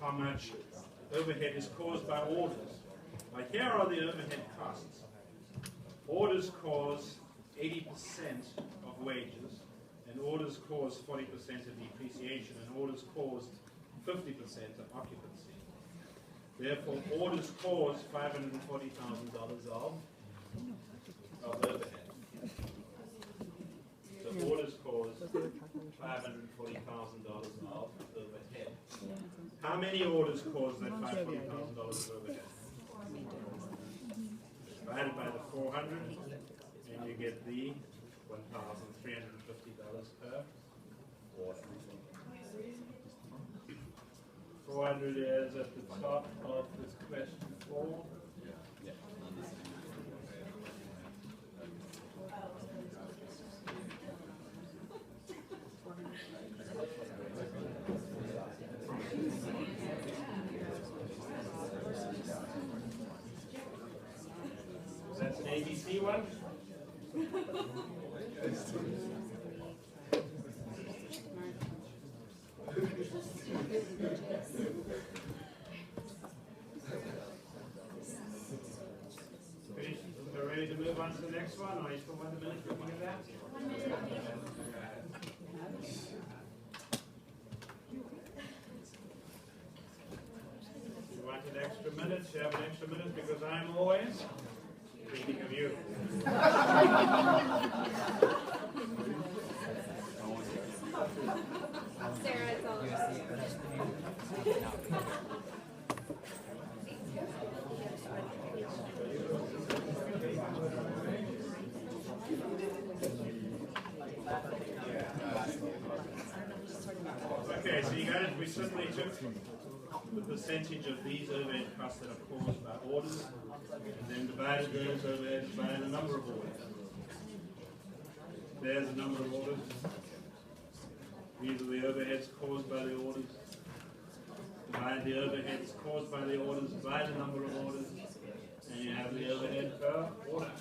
how much overhead is caused by orders. Now here are the overhead costs. Orders cause 80% of wages, and orders cause 40% of depreciation, and orders caused 50% of occupancy. Therefore, orders cause $540,000 of overhead. So orders cause $540,000 of overhead. How many orders cause that $540,000 of overhead? Divided by the 400, and you get the $1,350 per order. 400 is at the top of this question 4. That's an ABC one. We're ready to move on to the next one, or you still want a minute looking at that? You want an extra minute? You have an extra minute because I'm always thinking of you. Sarah, it's all about you. Okay, so you got it. We simply took the percentage of these overhead costs that are caused by orders, and then divided those overheads by the number of orders. There's the number of orders. These are the overheads caused by the orders. Divide the overheads caused by the orders by the number of orders, and you have the overhead per order.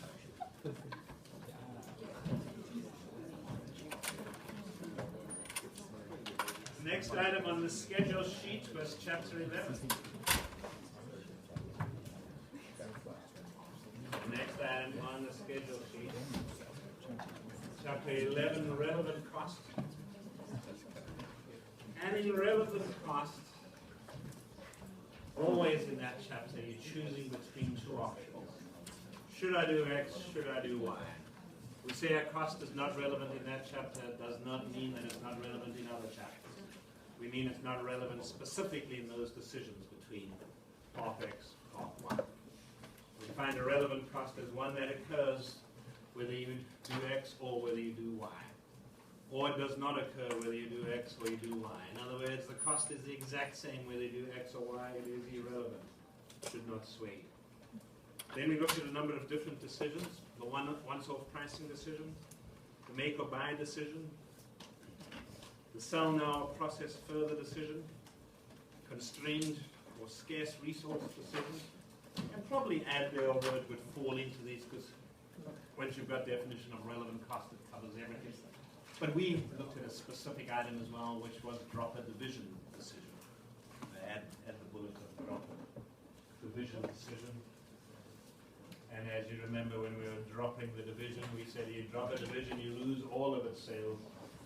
Next item on the schedule sheet was Chapter 11. Next item on the schedule sheet, Chapter 11, relevant costs. And in relevant costs, always in that chapter, you're choosing between two options. Should I do X? Should I do Y? We say a cost is not relevant in that chapter. It does not mean that it's not relevant in other chapters. We mean it's not relevant specifically in those decisions between part X, part Y. We find a relevant cost as one that occurs whether you do X or whether you do Y. Or it does not occur whether you do X or you do Y. In other words, the cost is the exact same whether you do X or Y. It is irrelevant. It should not sway. Then we looked at a number of different decisions. The once-off pricing decision, the make or buy decision, the sell now or process further decision, constrained or scarce resource decision, and probably add there or word would fall into these because once you've got definition of relevant cost, it covers everything. But we looked at a specific item as well, which was drop a division decision. Add the bullet of drop a division decision. And as you remember, when we were dropping the division, we said you drop a division, you lose all of its sales.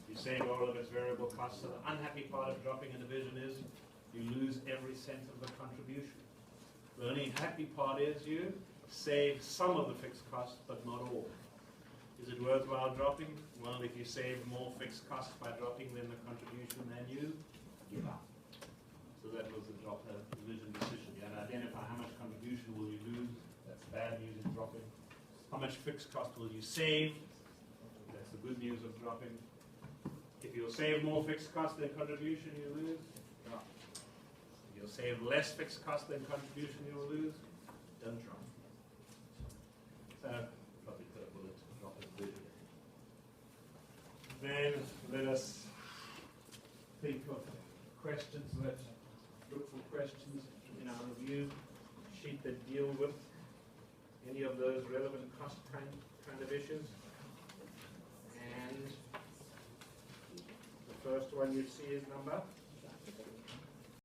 You save all of its variable costs. So the unhappy part of dropping a division is you lose every cent of the contribution. The only happy part is you save some of the fixed costs, but not all. Is it worthwhile dropping? Well, if you save more fixed costs by dropping than the contribution, then you give up. So that was the drop a division decision. You had to identify how much contribution will you lose. That's bad news in dropping. How much fixed cost will you save? That's the good news of dropping. If you'll save more fixed cost than contribution, you lose. Drop. If you'll save less fixed cost than contribution, you will lose. Don't drop. So probably put a bullet to drop a division. Then let us think of questions. Let's look for questions in our review sheet that deal with any of those relevant cost kind of issues. And the first one you see is number